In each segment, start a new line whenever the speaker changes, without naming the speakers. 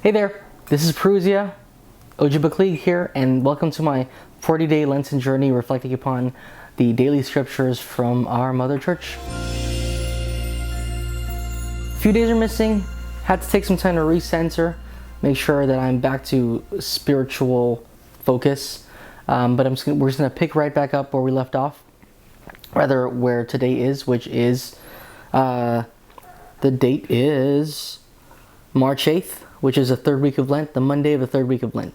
Hey there, this is Perusia, Baclig here, and welcome to my 40-day Lenten journey reflecting upon the daily scriptures from our Mother Church. A few days are missing, had to take some time to recenter, make sure that I'm back to spiritual focus, but we're just going to pick right back up where we left off, rather where today is, which is, the date is March 8th, which is the third week of Lent, the Monday of the third week of Lent.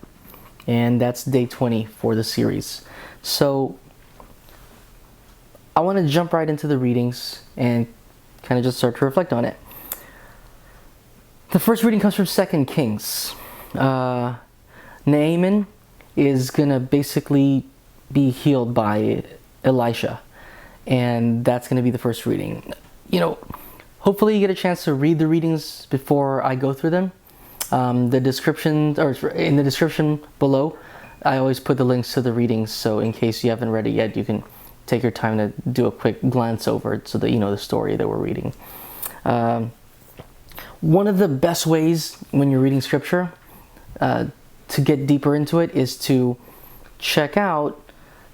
And that's day 20 for the series. So I want to jump right into the readings and kind of just start to reflect on it. The first reading comes from 2 Kings. Nehemiah is going to basically be healed by Elisha. And that's going to be the first reading. Hopefully you get a chance to read the readings before I go through them. The description, or in the description below, I always put the links to the readings, so in case you haven't read it yet, you can take your time to do a quick glance over it so that you know the story that we're reading. One of the best ways when you're reading scripture to get deeper into it is to check out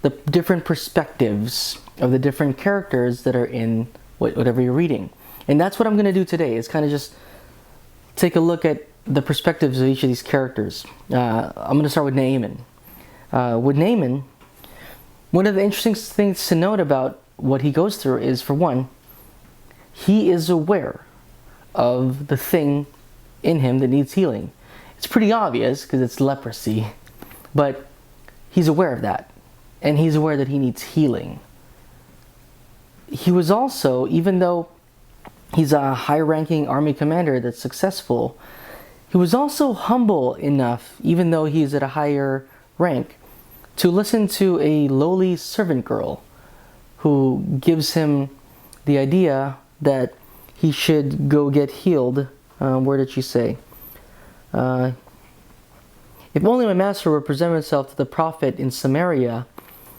the different perspectives of the different characters that are in whatever you're reading. And that's what I'm going to do today, is kind of just take a look at the perspectives of each of these characters. I'm going to start with Nehemiah. With Nehemiah, one of the interesting things to note about what he goes through is, for one, he is aware of the thing in him that needs healing. It's pretty obvious because it's leprosy, but he's aware of that, and he's aware that he needs healing. He was also, even though he's a high-ranking army commander that's successful, he was also humble enough, even though he's at a higher rank, to listen to a lowly servant girl who gives him the idea that he should go get healed. Where did she say? If only my master would present himself to the prophet in Samaria,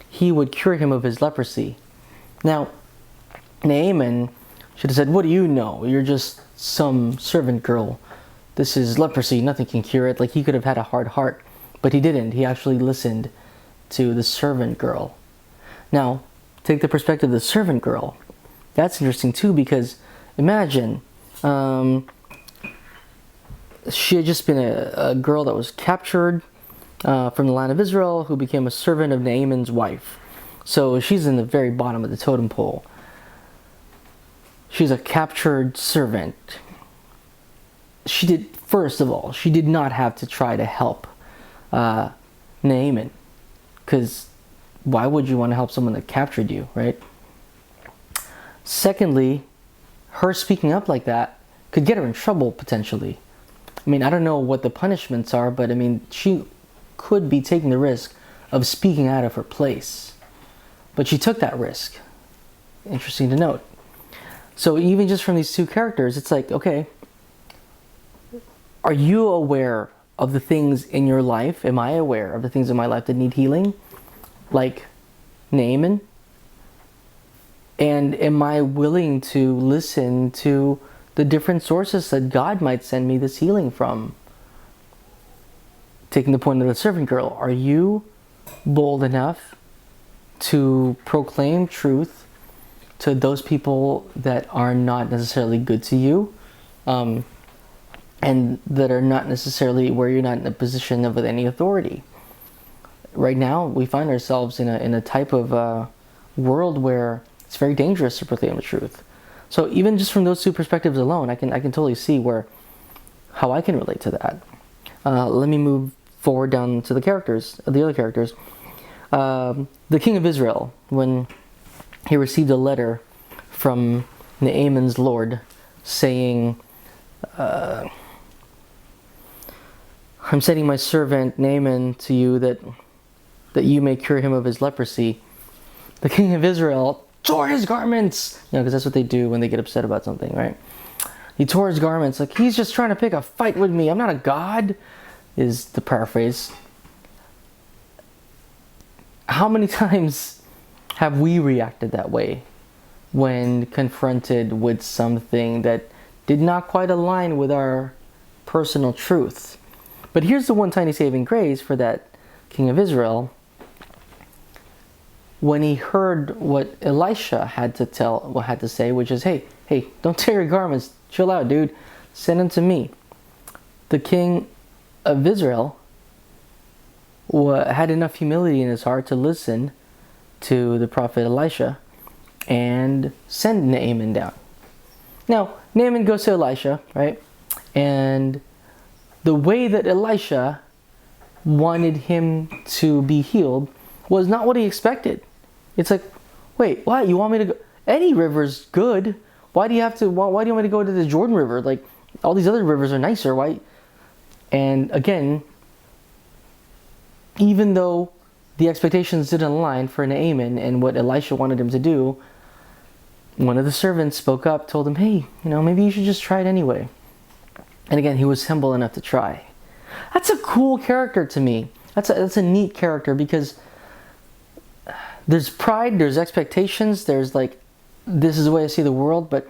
he would cure him of his leprosy. Now, Nehemiah should have said, "What do you know? You're just some servant girl. This is leprosy, nothing can cure it." Like, he could have had a hard heart, but he didn't. He actually listened to the servant girl. Now, take the perspective of the servant girl. That's interesting too, because imagine, she had just been a girl that was captured from the land of Israel, who became a servant of Naaman's wife. So she's in the very bottom of the totem pole. She's a captured servant. First of all, she did not have to try to help Nehemiah, because why would you want to help someone that captured you, right? Secondly, her speaking up like that could get her in trouble, potentially. I mean, I don't know what the punishments are, but I mean, she could be taking the risk of speaking out of her place. But she took that risk. Interesting to note. So even just from these two characters, it's like, okay, are you aware of the things in your life? Am I aware of the things in my life that need healing? Like Naaman? And am I willing to listen to the different sources that God might send me this healing from? Taking the point of the servant girl, are you bold enough to proclaim truth to those people that are not necessarily good to you, and that are not necessarily where you're not in a position of any authority? Right now, we find ourselves in a type of world where it's very dangerous to proclaim the truth. So even just from those two perspectives alone, I can totally see how I can relate to that. Let me move forward down to the other characters. The king of Israel, when he received a letter from Naaman's lord saying, "I'm sending my servant Naaman to you that you may cure him of his leprosy," the king of Israel tore his garments. Because that's what they do when they get upset about something, right? He tore his garments, like, he's just trying to pick a fight with me. I'm not a god, is the paraphrase. How many times have we reacted that way when confronted with something that did not quite align with our personal truth. But here's the one tiny saving grace for that king of Israel. When he heard what Elisha had to say, which is, hey, don't tear your garments, chill out, dude, send him to me. The king of Israel had enough humility in his heart to listen to the prophet Elisha and send Naaman down. Now, Naaman goes to Elisha, right? And the way that Elisha wanted him to be healed was not what he expected. It's like, wait, what? You want me to go? Any river's good. Why do you want me to go to the Jordan River? Like, all these other rivers are nicer. Why? And again, even though the expectations didn't align for Naaman and what Elisha wanted him to do, one of the servants spoke up, told him, hey, maybe you should just try it anyway. And again, he was humble enough to try. That's a cool character to me. That's a neat character, because there's pride, there's expectations, there's like, this is the way I see the world, but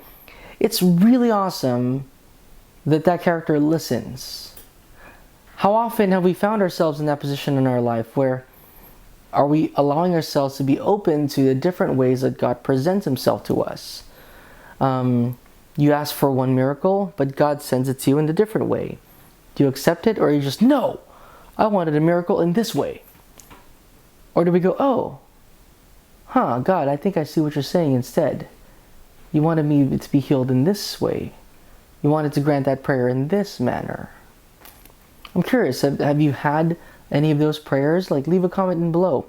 it's really awesome that character listens. How often have we found ourselves in that position in our life where are we allowing ourselves to be open to the different ways that God presents himself to us? You ask for one miracle, but God sends it to you in a different way. Do you accept it, or are you just, no, I wanted a miracle in this way? Or do we go, oh, God, I think I see what you're saying instead. You wanted me to be healed in this way. You wanted to grant that prayer in this manner. I'm curious, have you had any of those prayers? Like, leave a comment in below.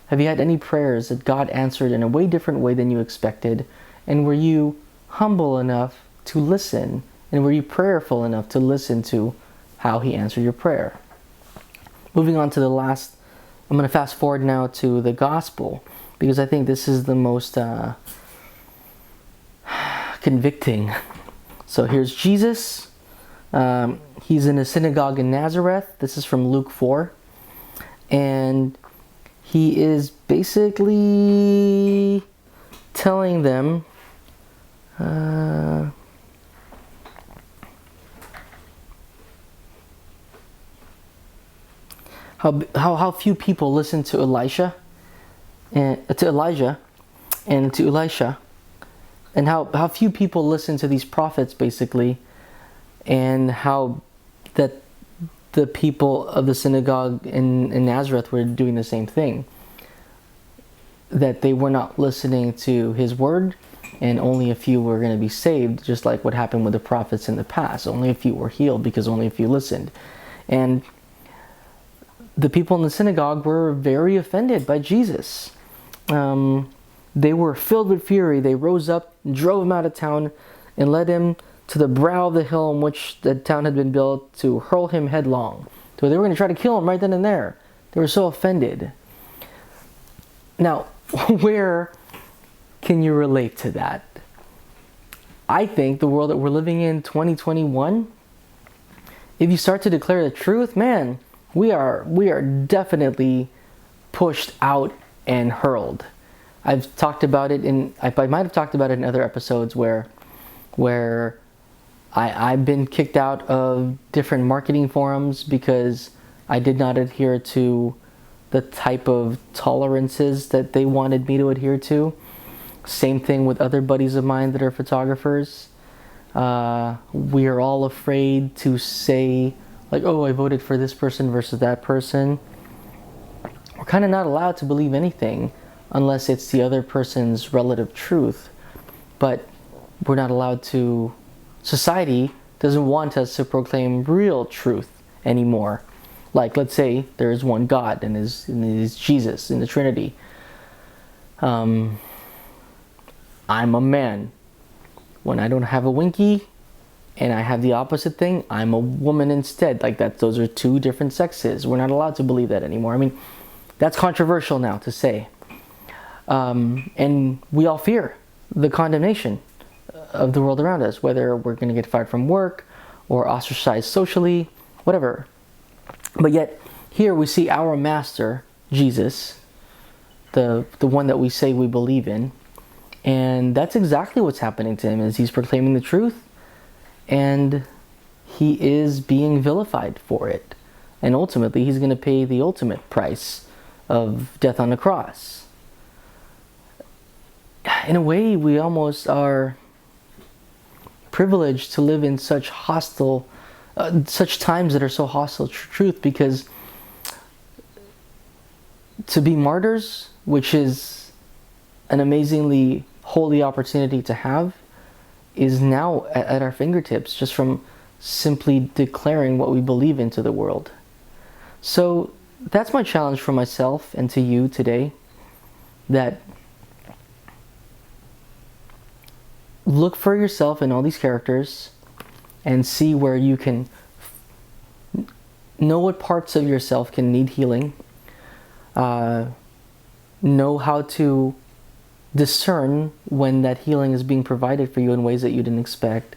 Have you had any prayers that God answered in a way different way than you expected? And were you humble enough to listen? And were you prayerful enough to listen to how he answered your prayer? Moving on to the last, I'm going to fast forward now to the gospel, because I think this is the most convicting. So here's Jesus. He's in a synagogue in Nazareth. This is from Luke 4. And he is basically telling them how few people listen to Elijah and to Elisha, and how few people listen to these prophets, basically, and how that the people of the synagogue in Nazareth were doing the same thing. That they were not listening to his word, and only a few were going to be saved, just like what happened with the prophets in the past. Only a few were healed because only a few listened. And the people in the synagogue were very offended by Jesus. They were filled with fury. They rose up, drove him out of town, and led him to the brow of the hill on which the town had been built, to hurl him headlong. So they were going to try to kill him right then and there. They were so offended. Now, where can you relate to that? I think the world that we're living in, 2021, if you start to declare the truth, man, we are definitely pushed out and hurled. I've talked about it I might have talked about it in other episodes where I've been kicked out of different marketing forums because I did not adhere to the type of tolerances that they wanted me to adhere to. Same thing with other buddies of mine that are photographers. We are all afraid to say, like, oh, I voted for this person versus that person. We're kind of not allowed to believe anything unless it's the other person's relative truth. But we're not allowed to. Society doesn't want us to proclaim real truth anymore. Like, let's say there is one God and is Jesus in the Trinity. I'm a man. When I don't have a winky and I have the opposite thing, I'm a woman instead. Like that, those are two different sexes. We're not allowed to believe that anymore. I mean, that's controversial now to say. And we all fear the condemnation of the world around us, whether we're going to get fired from work or ostracized socially, whatever. But yet, here we see our master, Jesus, the one that we say we believe in, and that's exactly what's happening to him, is he's proclaiming the truth, and he is being vilified for it. And ultimately, he's going to pay the ultimate price of death on the cross. In a way, we almost are privileged to live in such such times that are so hostile to truth, because to be martyrs, which is an amazingly holy opportunity to have, is now at our fingertips, just from simply declaring what we believe into the world. So that's my challenge for myself and to you today, that look for yourself in all these characters and see where you can know what parts of yourself can need healing, know how to discern when that healing is being provided for you in ways that you didn't expect,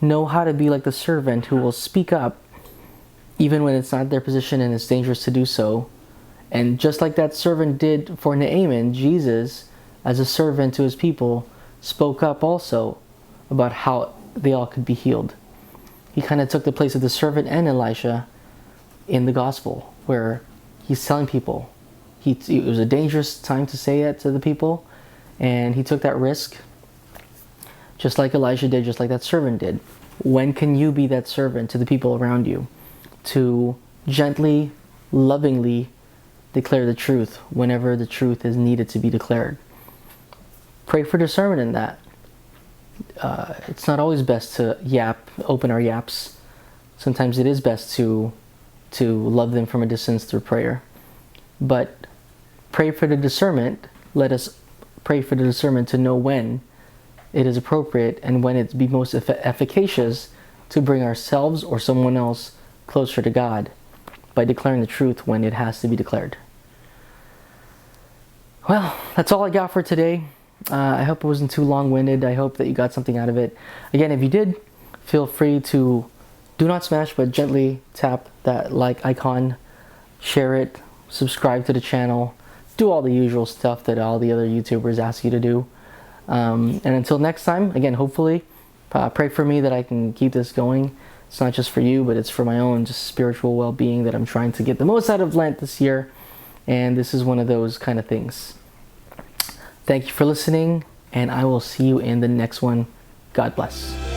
know how to be like the servant who will speak up even when it's not their position and it's dangerous to do so. And just like that servant did for Naaman, Jesus, as a servant to his people, spoke up also about how they all could be healed. He kind of took the place of the servant and Elisha in the gospel, where he's telling people, it was a dangerous time to say that to the people, and he took that risk, just like Elijah did, just like that servant did. When can you be that servant to the people around you, to gently, lovingly declare the truth whenever the truth is needed to be declared? Pray for discernment in that. It's not always best to open our yaps. Sometimes it is best to love them from a distance through prayer. But pray for the discernment. Let us pray for the discernment to know when it is appropriate and when it's be most efficacious to bring ourselves or someone else closer to God by declaring the truth when it has to be declared. Well, that's all I got for today. I hope it wasn't too long-winded. I hope that you got something out of it. Again, if you did, feel free to do not smash, but gently tap that like icon, share it, subscribe to the channel, do all the usual stuff that all the other YouTubers ask you to do. And until next time, again, hopefully, pray for me that I can keep this going. It's not just for you, but it's for my own just spiritual well-being, that I'm trying to get the most out of Lent this year. And this is one of those kind of things. Thank you for listening, and I will see you in the next one. God bless.